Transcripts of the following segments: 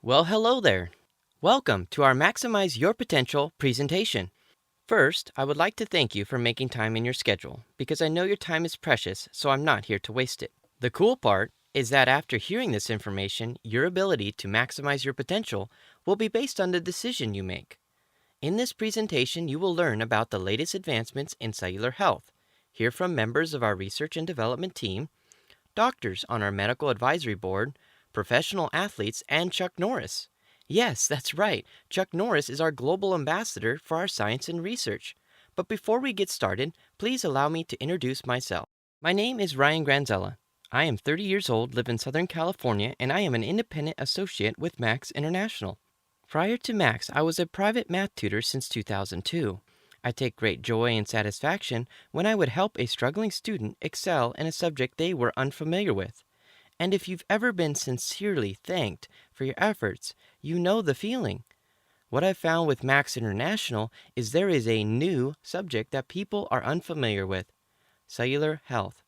Well, hello there. Welcome to our Maximize Your Potential presentation. First, I would like to thank you for making time in your schedule because I know your time is precious, so I'm not here to waste it. The cool part is that after hearing this information, your ability to maximize your potential will be based on the decision you make. In this presentation, you will learn about the latest advancements in cellular health, hear from members of our research and development team, doctors on our medical advisory board, professional athletes, and Chuck Norris. Yes, that's right. Chuck Norris is our global ambassador for our science and research. But before we get started, please allow me to introduce myself. My name is Ryan Granzella. I am 30 years old, live in Southern California, and I am an independent associate with Max International. Prior to Max, I was a private math tutor since 2002. I take great joy and satisfaction when I would help a struggling student excel in a subject they were unfamiliar with. And if you've ever been sincerely thanked for your efforts, you know the feeling. What I've found with Max International is there is a new subject that people are unfamiliar with: cellular health.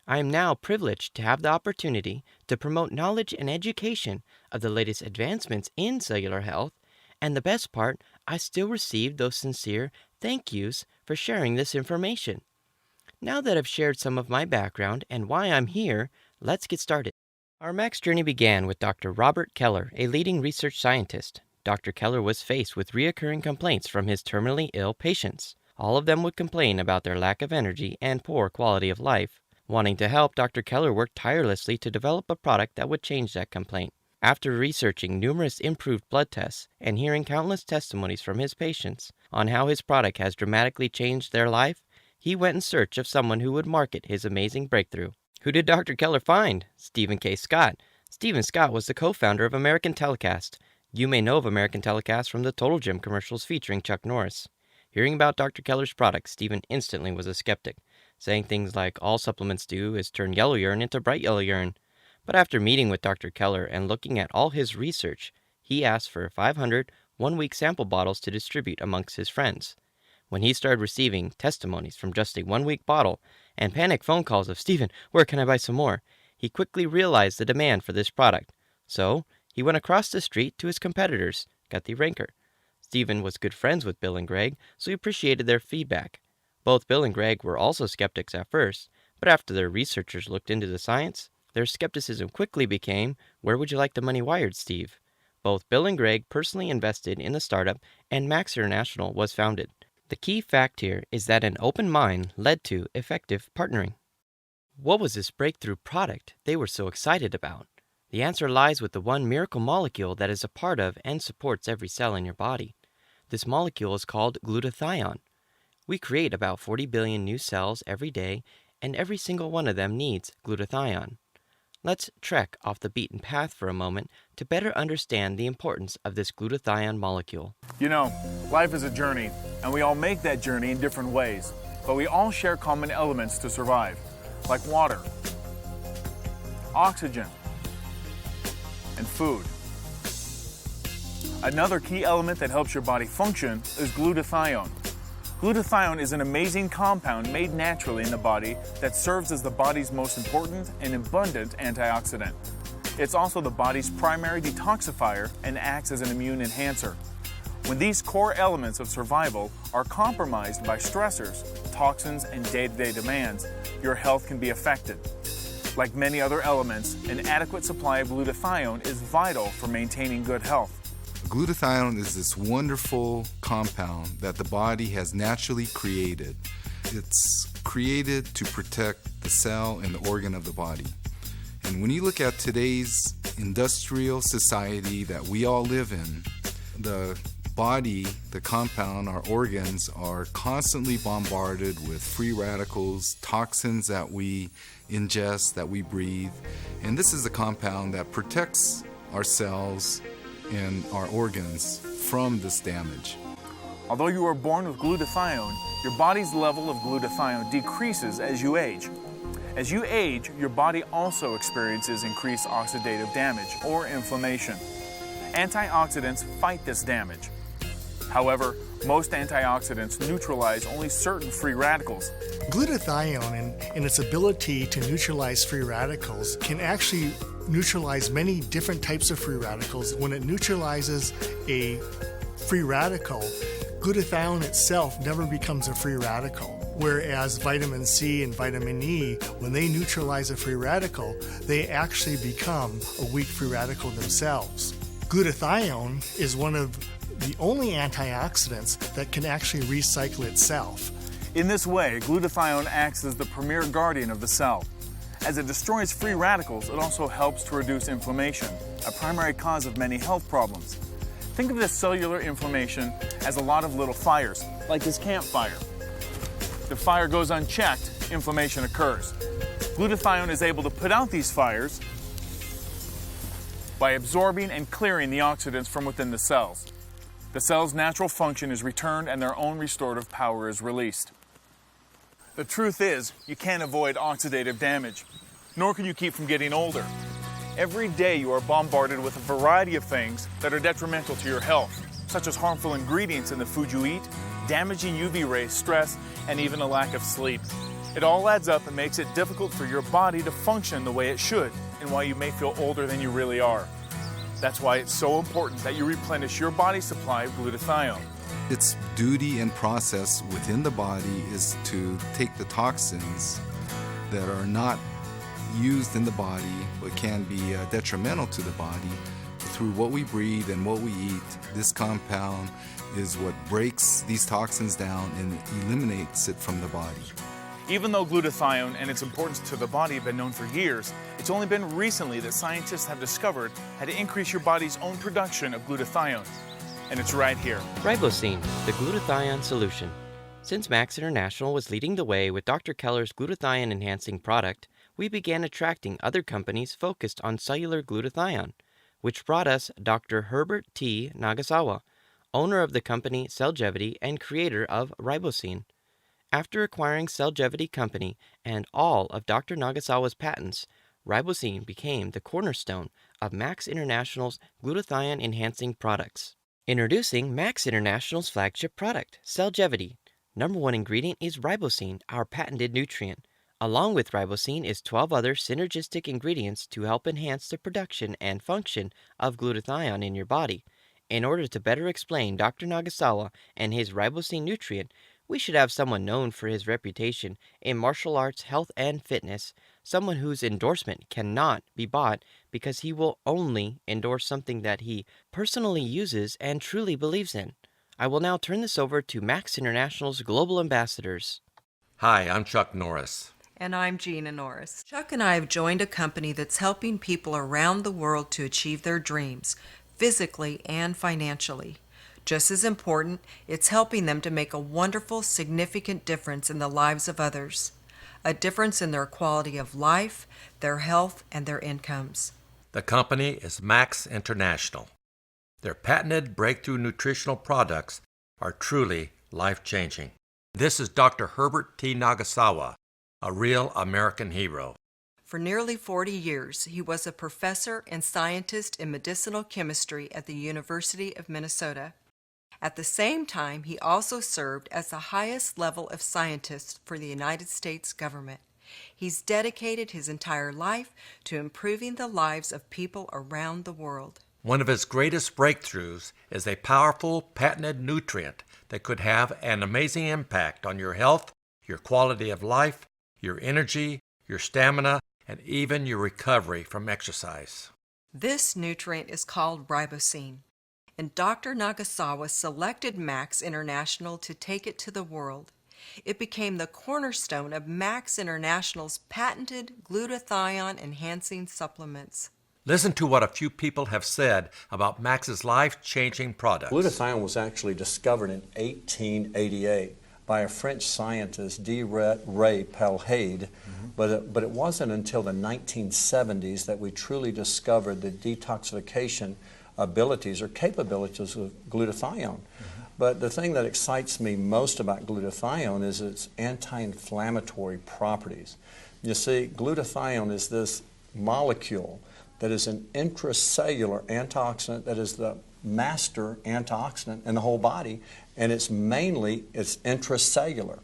I am now privileged to have the opportunity to promote knowledge and education of the latest advancements in cellular health, and the best part, I still receive those sincere thank yous for sharing this information. Now that I've shared some of my background and why I'm here, let's get started. Our Max journey began with Dr. Robert Keller, a leading research scientist. Dr. Keller was faced with recurring complaints from his terminally ill patients. All of them would complain about their lack of energy and poor quality of life. Wanting to help, Dr. Keller worked tirelessly to develop a product that would change that complaint. After researching numerous improved blood tests and hearing countless testimonies from his patients on how his product has dramatically changed their life, he went in search of someone who would market his amazing breakthrough. Who did Dr. Keller find? Stephen K. Scott. Stephen Scott was the co-founder of American Telecast. You may know of American Telecast from the Total Gym commercials featuring Chuck Norris. Hearing about Dr. Keller's product, Stephen instantly was a skeptic, saying things like all supplements do is turn yellow urine into bright yellow urine. But after meeting with Dr. Keller and looking at all his research, he asked for 500 one-week sample bottles to distribute amongst his friends. When he started receiving testimonies from just a one-week bottle and panic phone calls of, "Stephen, where can I buy some more?" he quickly realized the demand for this product. So he went across the street to his competitors, got the ranker. Stephen was good friends with Bill and Greg, so he appreciated their feedback. Both Bill and Greg were also skeptics at first, but after their researchers looked into the science, their skepticism quickly became, "Where would you like the money wired, Steve?" Both Bill and Greg personally invested in the startup, and Max International was founded. The key fact here is that an open mind led to effective partnering. What was this breakthrough product they were so excited about? The answer lies with the one miracle molecule that is a part of and supports every cell in your body. This molecule is called glutathione. We create about 40 billion new cells every day, and every single one of them needs glutathione. Let's trek off the beaten path for a moment to better understand the importance of this glutathione molecule. You know, life is a journey, and we all make that journey in different ways, but we all share common elements to survive, like water, oxygen, and food. Another key element that helps your body function is glutathione. Glutathione is an amazing compound made naturally in the body that serves as the body's most important and abundant antioxidant. It's also the body's primary detoxifier and acts as an immune enhancer. When these core elements of survival are compromised by stressors, toxins, and day-to-day demands, your health can be affected. Like many other elements, an adequate supply of glutathione is vital for maintaining good health. Glutathione is this wonderful compound that the body has naturally created. It's created to protect the cell and the organ of the body. And when you look at today's industrial society that we all live in, the body, the compound, our organs are constantly bombarded with free radicals, toxins that we ingest, that we breathe. And this is a compound that protects our cells and our organs from this damage. Although you are born with glutathione, your body's level of glutathione decreases as you age. As you age, your body also experiences increased oxidative damage or inflammation. Antioxidants fight this damage. However, most antioxidants neutralize only certain free radicals. Glutathione, in its ability to neutralize free radicals, can actually neutralize many different types of free radicals. When it neutralizes a free radical, glutathione itself never becomes a free radical. Whereas vitamin C and vitamin E, when they neutralize a free radical, they actually become a weak free radical themselves. Glutathione is one of the only antioxidants that can actually recycle itself. In this way, glutathione acts as the premier guardian of the cell. As it destroys free radicals, it also helps to reduce inflammation, a primary cause of many health problems. Think of this cellular inflammation as a lot of little fires, like this campfire. If the fire goes unchecked, inflammation occurs. Glutathione is able to put out these fires by absorbing and clearing the oxidants from within the cells. The cell's natural function is returned and their own restorative power is released. The truth is, you can't avoid oxidative damage, nor can you keep from getting older. Every day you are bombarded with a variety of things that are detrimental to your health, such as harmful ingredients in the food you eat, damaging UV rays, stress, and even a lack of sleep. It all adds up and makes it difficult for your body to function the way it should, and why you may feel older than you really are. That's why it's so important that you replenish your body's supply of glutathione. Its duty and process within the body is to take the toxins that are not used in the body but can be detrimental to the body through what we breathe and what we eat. This compound is what breaks these toxins down and eliminates it from the body. Even though glutathione and its importance to the body have been known for years, it's only been recently that scientists have discovered how to increase your body's own production of glutathione. And it's right here. Ribosine, the glutathione solution. Since Max International was leading the way with Dr. Keller's glutathione enhancing product, we began attracting other companies focused on cellular glutathione, which brought us Dr. Herbert T. Nagasawa, owner of the company Cellgevity and creator of Ribosine. After acquiring Cellgevity Company and all of Dr. Nagasawa's patents, Ribosine became the cornerstone of Max International's glutathione-enhancing products. Introducing Max International's flagship product, Cellgevity. Number one ingredient is ribosine, our patented nutrient. Along with ribosine is 12 other synergistic ingredients to help enhance the production and function of glutathione in your body. In order to better explain Dr. Nagasawa and his ribosine nutrient, we should have someone known for his reputation in martial arts, health, and fitness, someone whose endorsement cannot be bought because he will only endorse something that he personally uses and truly believes in. I will now turn this over to Max International's global ambassadors. Hi, I'm Chuck Norris. And I'm Gina Norris. Chuck and I have joined a company that's helping people around the world to achieve their dreams, physically and financially. Just as important, it's helping them to make a wonderful, significant difference in the lives of others. A difference in their quality of life, their health, and their incomes. The company is Max International. Their patented breakthrough nutritional products are truly life-changing. This is Dr. Herbert T. Nagasawa, a real American hero. For nearly 40 years, he was a professor and scientist in medicinal chemistry at the University of Minnesota. At the same time, he also served as the highest level of scientist for the United States government. He's dedicated his entire life to improving the lives of people around the world. One of his greatest breakthroughs is a powerful patented nutrient that could have an amazing impact on your health, your quality of life, your energy, your stamina, and even your recovery from exercise. This nutrient is called ribosine, and Dr. Nagasawa selected Max International to take it to the world. It became the cornerstone of Max International's patented glutathione-enhancing supplements. Listen to what a few people have said about Max's life-changing products. Glutathione was actually discovered in 1888 by a French scientist, D. Ray Pelhade, but it wasn't until the 1970s that we truly discovered the detoxification abilities or capabilities of glutathione. But the thing that excites me most about glutathione is its anti-inflammatory properties. You see, glutathione is this molecule that is an intracellular antioxidant that is the master antioxidant in the whole body, and it's intracellular.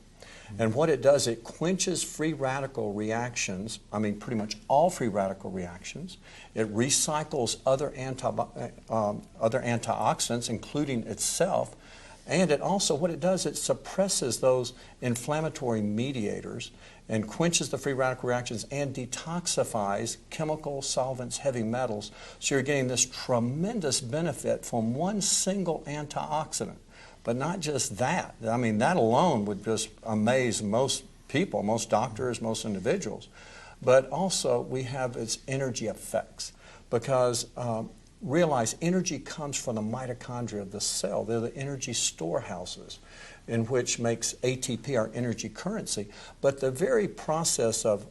And what it does, it quenches free radical reactions, pretty much all free radical reactions. It recycles other antioxidants, including itself. And it also, what it does, it suppresses those inflammatory mediators and quenches the free radical reactions and detoxifies chemical solvents, heavy metals. So you're getting this tremendous benefit from one single antioxidant. But not just that. That alone would just amaze most people, most doctors, most individuals. But also we have its energy effects, because realize energy comes from the mitochondria of the cell. They're the energy storehouses, in which makes ATP our energy currency. But the very process of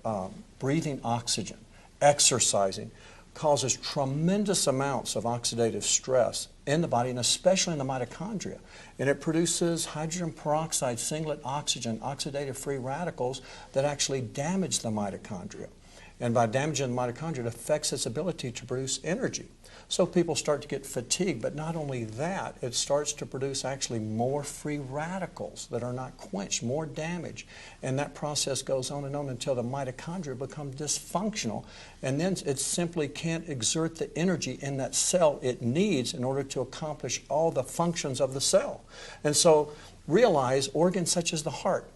breathing oxygen, exercising, causes tremendous amounts of oxidative stress in the body, and especially in the mitochondria. And it produces hydrogen peroxide, singlet oxygen, oxidative free radicals that actually damage the mitochondria. And by damaging the mitochondria, it affects its ability to produce energy. So people start to get fatigued, but not only that, it starts to produce actually more free radicals that are not quenched, more damage. And that process goes on until the mitochondria become dysfunctional, and then it simply can't exert the energy in that cell it needs in order to accomplish all the functions of the cell. And so realize organs such as the heart,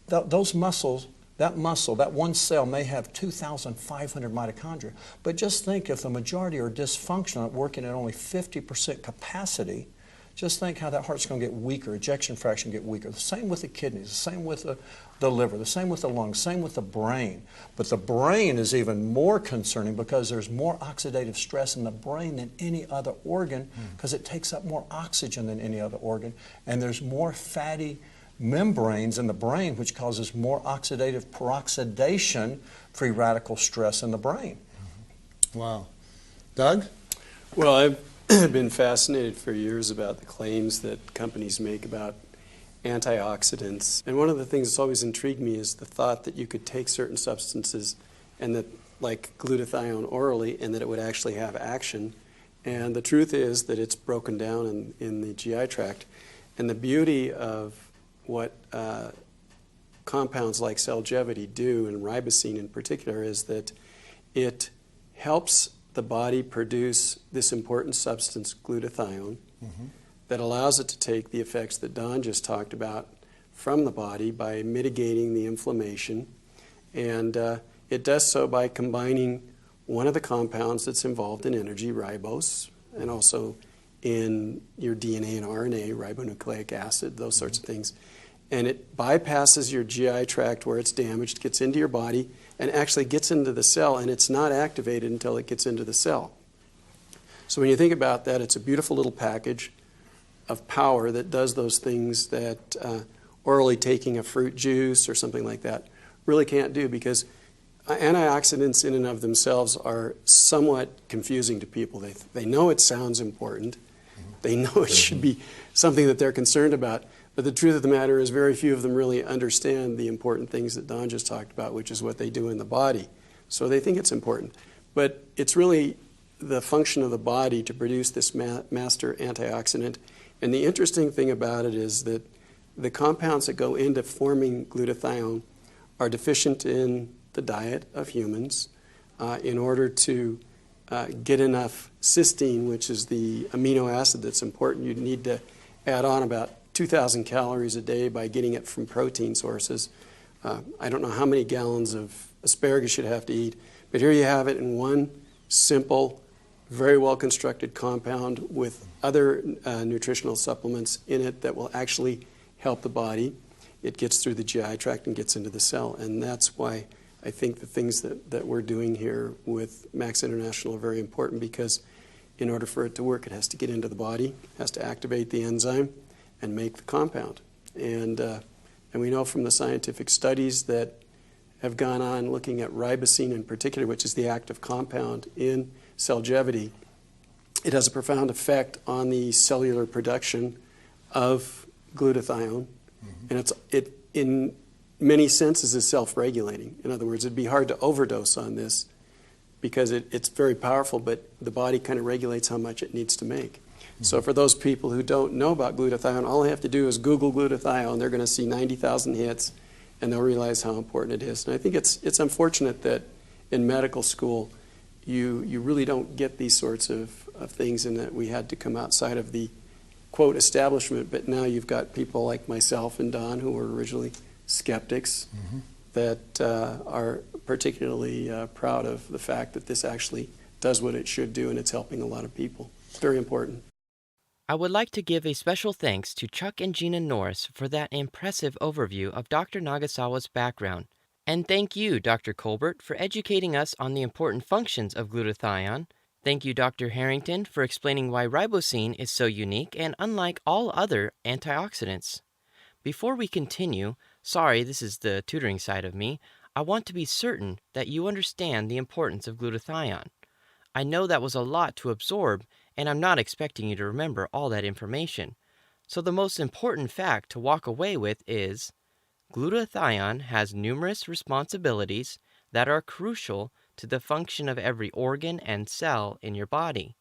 those muscles, that one cell may have 2,500 mitochondria. But just think, if the majority are dysfunctional, working at only 50% capacity, just think how that heart's going to get weaker, ejection fraction get weaker. The same with the kidneys, the same with the liver, the same with the lungs, same with the brain. But the brain is even more concerning, because there's more oxidative stress in the brain than any other organ, because it takes up more oxygen than any other organ. And there's more fatty membranes in the brain, which causes more oxidative peroxidation, free radical stress in the brain. Wow. Doug? Well, I've been fascinated for years about the claims that companies make about antioxidants. And one of the things that's always intrigued me is the thought that you could take certain substances, and that, like glutathione orally, and that it would actually have action. And the truth is that it's broken down in the GI tract. And the beauty of what compounds like Celgevity do, and ribosine in particular, is that it helps the body produce this important substance, glutathione, that allows it to take the effects that Don just talked about from the body by mitigating the inflammation. And it does so by combining one of the compounds that's involved in energy, ribose, and also in your DNA and RNA, ribonucleic acid, those sorts of things. And it bypasses your GI tract where it's damaged, gets into your body, and actually gets into the cell, and it's not activated until it gets into the cell. So when you think about that, it's a beautiful little package of power that does those things that orally taking a fruit juice or something like that really can't do, because antioxidants in and of themselves are somewhat confusing to people. They know it sounds important. They know it should be something that they're concerned about. But the truth of the matter is very few of them really understand the important things that Don just talked about, which is what they do in the body. So they think it's important. But it's really the function of the body to produce this master antioxidant. And the interesting thing about it is that the compounds that go into forming glutathione are deficient in the diet of humans in order to get enough cysteine, which is the amino acid that's important. You need to add on about 2,000 calories a day by getting it from protein sources. I don't know how many gallons of asparagus you'd have to eat, but here you have it in one simple, very well-constructed compound with other nutritional supplements in it that will actually help the body. It gets through the GI tract and gets into the cell, and that's why I think the things that we're doing here with Max International are very important, because in order for it to work, it has to get into the body, has to activate the enzyme, and make the compound. And we know from the scientific studies that have gone on looking at ribosine in particular, which is the active compound in Celgevity, it has a profound effect on the cellular production of glutathione. And it in many senses is self-regulating. In other words, it'd be hard to overdose on this because it's very powerful, but the body kind of regulates how much it needs to make. So for those people who don't know about glutathione, all they have to do is Google glutathione. They're going to see 90,000 hits, and they'll realize how important it is. And I think it's unfortunate that in medical school you really don't get these sorts of things, and that we had to come outside of the, quote, establishment, but now you've got people like myself and Don who were originally skeptics that are particularly proud of the fact that this actually does what it should do, and it's helping a lot of people. It's very important. I would like to give a special thanks to Chuck and Gina Norris for that impressive overview of Dr. Nagasawa's background. And thank you, Dr. Colbert, for educating us on the important functions of glutathione. Thank you, Dr. Harrington, for explaining why ribosine is so unique and unlike all other antioxidants. Before we continue, sorry, this is the tutoring side of me, I want to be certain that you understand the importance of glutathione. I know that was a lot to absorb, and I'm not expecting you to remember all that information. So the most important fact to walk away with is glutathione has numerous responsibilities that are crucial to the function of every organ and cell in your body.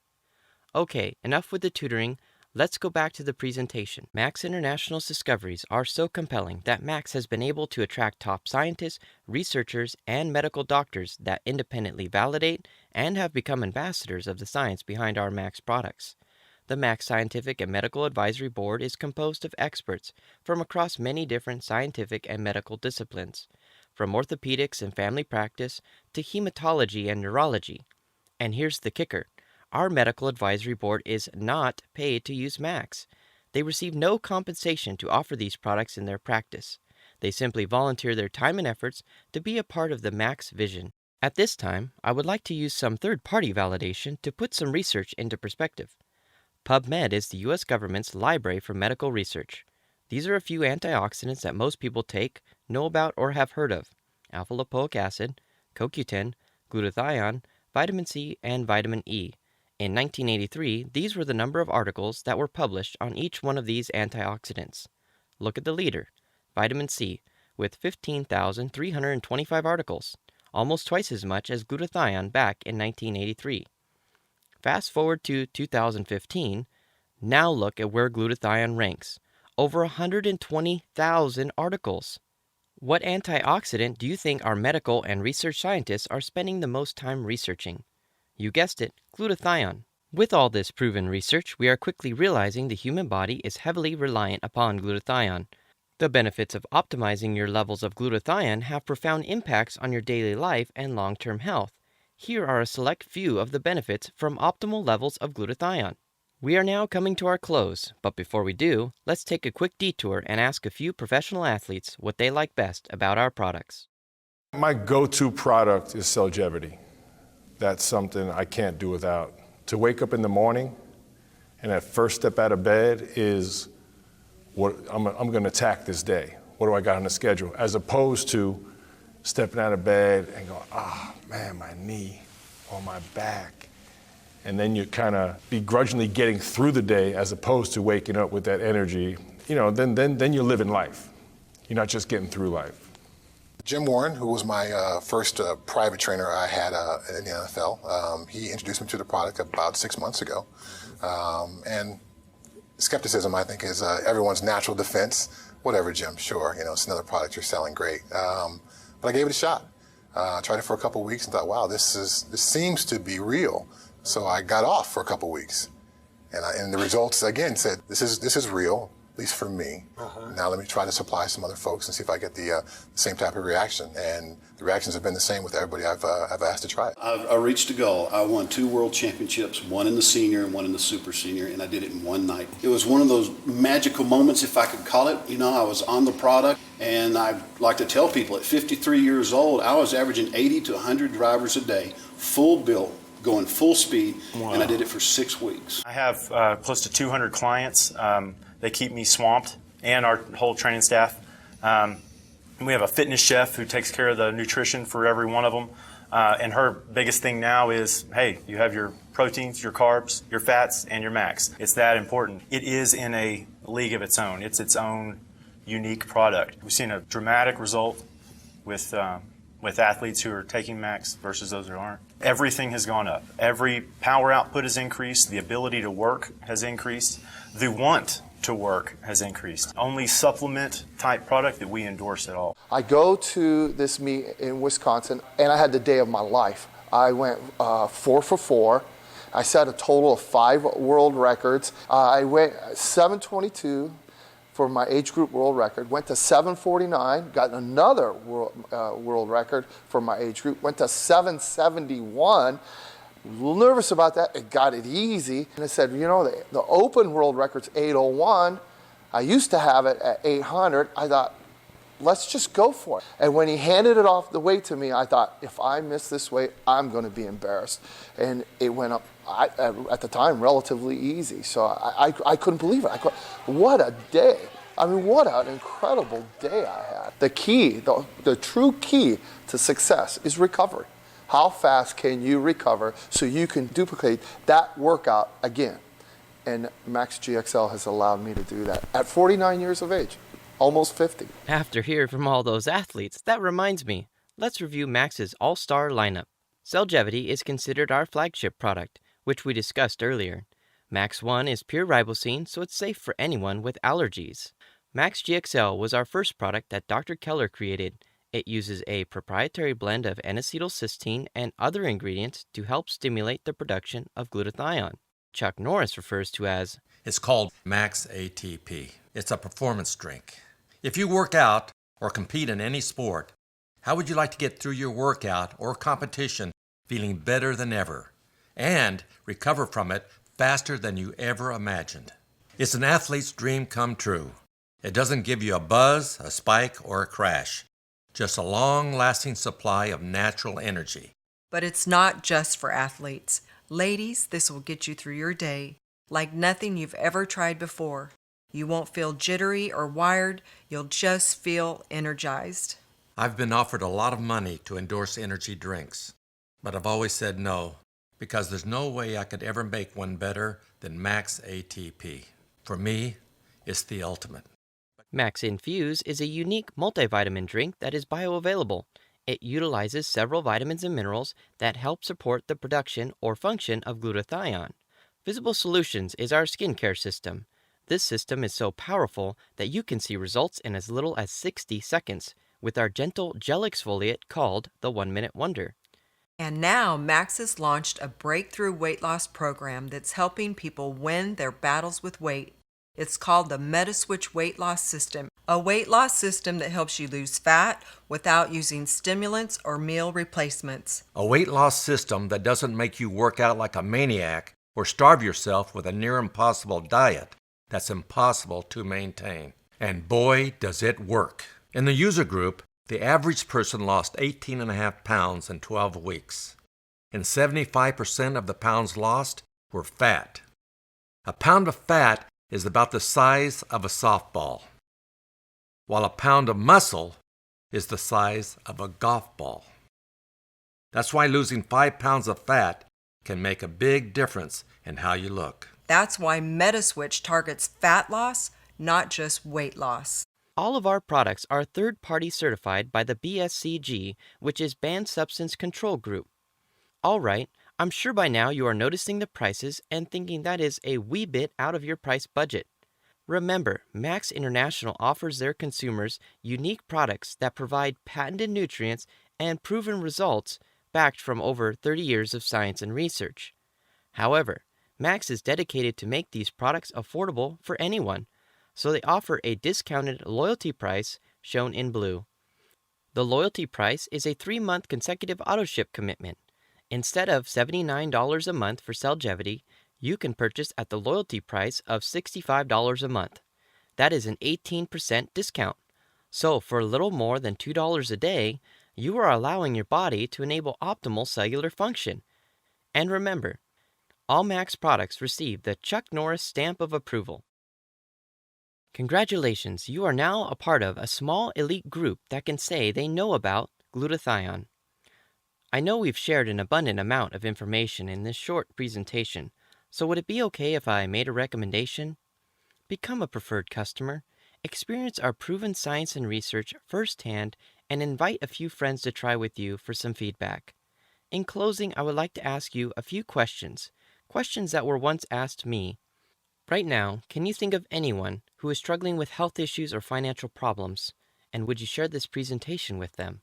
Okay, enough with the tutoring. Let's go back to the presentation. Max International's discoveries are so compelling that Max has been able to attract top scientists, researchers, and medical doctors that independently validate and have become ambassadors of the science behind our Max products. The Max Scientific and Medical Advisory Board is composed of experts from across many different scientific and medical disciplines, from orthopedics and family practice to hematology and neurology. And here's the kicker. Our Medical Advisory Board is not paid to use Max. They receive no compensation to offer these products in their practice. They simply volunteer their time and efforts to be a part of the Max vision. At this time, I would like to use some third-party validation to put some research into perspective. PubMed is the U.S. government's library for medical research. These are a few antioxidants that most people take, know about, or have heard of: alpha-lipoic acid, CoQ10, glutathione, vitamin C, and vitamin E. In 1983, these were the number of articles that were published on each one of these antioxidants. Look at the leader, vitamin C, with 15,325 articles, almost twice as much as glutathione back in 1983. Fast forward to 2015, now look at where glutathione ranks, over 120,000 articles. What antioxidant do you think our medical and research scientists are spending the most time researching? You guessed it, glutathione. With all this proven research, we are quickly realizing the human body is heavily reliant upon glutathione. The benefits of optimizing your levels of glutathione have profound impacts on your daily life and long-term health. Here are a select few of the benefits from optimal levels of glutathione. We are now coming to our close, but before we do, let's take a quick detour and ask a few professional athletes what they like best about our products. My go-to product is Celgevity. That's something I can't do without. To wake up in the morning and that first step out of bed is what I'm going to attack this day. What do I got on the schedule? As opposed to stepping out of bed and going, man, my knee or my back. And then you kind of begrudgingly getting through the day as opposed to waking up with that energy. Then you're living life. You're not just getting through life. Jim Warren, who was my first private trainer I had in the NFL, he introduced me to the product about 6 months ago. And skepticism, I think, is everyone's natural defense. Whatever, Jim, sure, it's another product you're selling, great. But I gave it a shot. Tried it for a couple weeks and thought, wow, this seems to be real. So I got off for a couple weeks. And the results, again, said, this is real, at least for me. Now let me try to supply some other folks and see if I get the same type of reaction. And the reactions have been the same with everybody I've asked to try it. I reached a goal. I won 2 world championships, one in the senior and one in the super senior, and I did it in one night. It was one of those magical moments, if I could call it. I was on the product, and I like to tell people at 53 years old, I was averaging 80 to 100 drivers a day, full built, going full speed, and I did it for 6 weeks. I have close to 200 clients. They keep me swamped, and our whole training staff. We have a fitness chef who takes care of the nutrition for every one of them. And her biggest thing now is, hey, you have your proteins, your carbs, your fats, and your max. It's that important. It is in a league of its own. It's its own unique product. We've seen a dramatic result with athletes who are taking max versus those who aren't. Everything has gone up. Every power output has increased. The ability to work has increased. The want to work has increased. Only supplement type product that we endorse at all. I go to this meet in Wisconsin, and I had the day of my life. I went 4 for 4. I set a total of 5 world records. I went 722 for my age group world record, went to 749, got another world record for my age group, went to 771. A little nervous about that. It got it easy. And I said, you know, the open world record's 801. I used to have it at 800. I thought, let's just go for it. And when he handed it off the weight to me, I thought, if I miss this weight, I'm going to be embarrassed. And it went up, at the time, relatively easy. So I couldn't believe it. What a day. I mean, what an incredible day I had. The key, the true key to success is recovery. How fast can you recover so you can duplicate that workout again? And Max GXL has allowed me to do that at 49 years of age. Almost 50. After hearing from all those athletes, that reminds me, let's review Max's all-star lineup. Cellgevity is considered our flagship product, which we discussed earlier. Max 1 is pure ribosine, so it's safe for anyone with allergies. Max GXL was our first product that Dr. Keller created. It uses a proprietary blend of N-acetylcysteine and other ingredients to help stimulate the production of glutathione. Chuck Norris refers to as, it's called Max ATP. It's a performance drink. If you work out or compete in any sport, how would you like to get through your workout or competition feeling better than ever and recover from it faster than you ever imagined? It's an athlete's dream come true. It doesn't give you a buzz, a spike, or a crash. Just a long-lasting supply of natural energy. But it's not just for athletes. Ladies, this will get you through your day like nothing you've ever tried before. You won't feel jittery or wired. You'll just feel energized. I've been offered a lot of money to endorse energy drinks, but I've always said no because there's no way I could ever make one better than Max ATP. For me, it's the ultimate. MaxN-fuze is a unique multivitamin drink that is bioavailable. It utilizes several vitamins and minerals that help support the production or function of glutathione. Visible Solutions is our skincare system. This system is so powerful that you can see results in as little as 60 seconds with our gentle gel exfoliate called the 1 Minute Wonder. And now Max has launched a breakthrough weight loss program that's helping people win their battles with weight. It's called the MetaSwitch Weight Loss System, a weight loss system that helps you lose fat without using stimulants or meal replacements. A weight loss system that doesn't make you work out like a maniac or starve yourself with a near impossible diet that's impossible to maintain. And boy, does it work. In the user group, the average person lost 18.5 pounds in 12 weeks, and 75% of the pounds lost were fat. A pound of fat is about the size of a softball, while a pound of muscle is the size of a golf ball. That's why losing 5 pounds of fat can make a big difference in how you look. That's why MetaSwitch targets fat loss, not just weight loss. All of our products are third-party certified by the BSCG, which is Banned Substance Control Group. All right, I'm sure by now you are noticing the prices and thinking that is a wee bit out of your price budget. Remember, Max International offers their consumers unique products that provide patented nutrients and proven results backed from over 30 years of science and research. However, Max is dedicated to make these products affordable for anyone, so they offer a discounted loyalty price shown in blue. The loyalty price is a 3-month consecutive auto-ship commitment. Instead of $79 a month for Cellgevity, you can purchase at the loyalty price of $65 a month. That is an 18% discount. So for a little more than $2 a day, you are allowing your body to enable optimal cellular function. And remember, all Max products receive the Chuck Norris stamp of approval. Congratulations, you are now a part of a small elite group that can say they know about glutathione. I know we've shared an abundant amount of information in this short presentation, so would it be okay if I made a recommendation? Become a preferred customer, experience our proven science and research firsthand, and invite a few friends to try with you for some feedback. In closing, I would like to ask you a few questions that were once asked me. Right now, can you think of anyone who is struggling with health issues or financial problems, and would you share this presentation with them?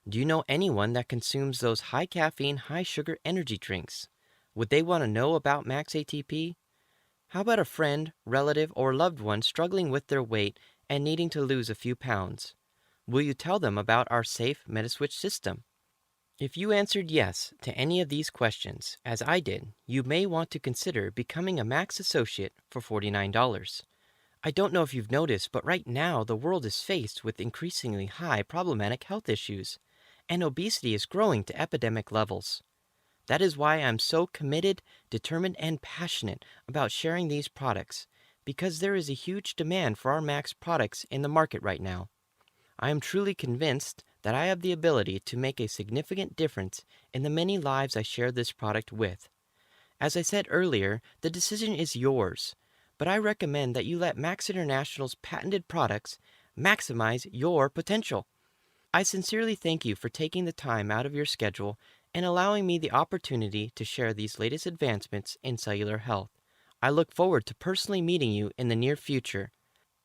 Do you know anyone that consumes those high caffeine, high sugar energy drinks? Would they want to know about Max ATP? How about a friend, relative, or loved one struggling with their weight and needing to lose a few pounds? Will you tell them about our safe Metaswitch system? If you answered yes to any of these questions, as I did, you may want to consider becoming a Max Associate for $49. I don't know if you've noticed, but right now the world is faced with increasingly high problematic health issues, and obesity is growing to epidemic levels. That is why I'm so committed, determined, and passionate about sharing these products, because there is a huge demand for our Max products in the market right now. I am truly convinced that I have the ability to make a significant difference in the many lives I share this product with. As I said earlier, the decision is yours, but I recommend that you let Max International's patented products maximize your potential. I sincerely thank you for taking the time out of your schedule and allowing me the opportunity to share these latest advancements in cellular health. I look forward to personally meeting you in the near future.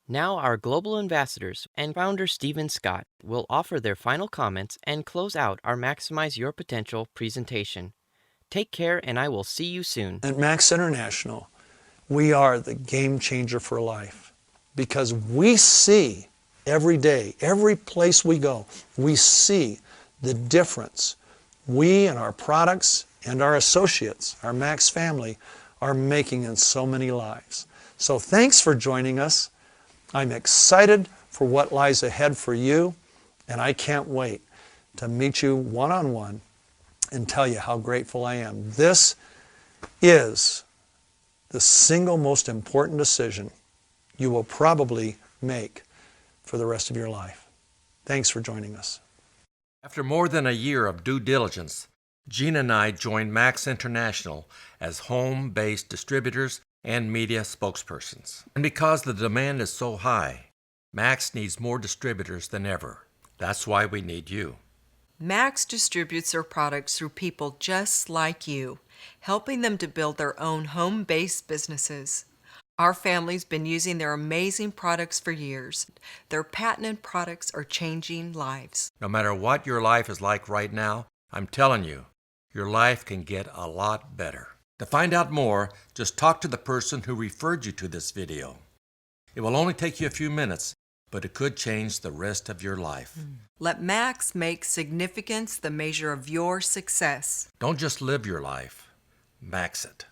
Now our global ambassadors and founder Stephen Scott will offer their final comments and close out our Maximize Your Potential presentation. Take care, and I will see you soon. At Max International, we are the game changer for life because we see every day, every place we go, we see the difference we and our products and our associates, our Max family, are making in so many lives. So thanks for joining us. I'm excited for what lies ahead for you, and I can't wait to meet you one-on-one and tell you how grateful I am. This is the single most important decision you will probably make for the rest of your life. Thanks for joining us. After more than a year of due diligence, Gene and I joined Max International as home-based distributors and media spokespersons. And because the demand is so high, Max needs more distributors than ever. That's why we need you. Max distributes their products through people just like you, helping them to build their own home-based businesses. Our family's been using their amazing products for years. Their patented products are changing lives. No matter what your life is like right now, I'm telling you, your life can get a lot better. To find out more, just talk to the person who referred you to this video. It will only take you a few minutes, but it could change the rest of your life. Let Max make significance the measure of your success. Don't just live your life, max it.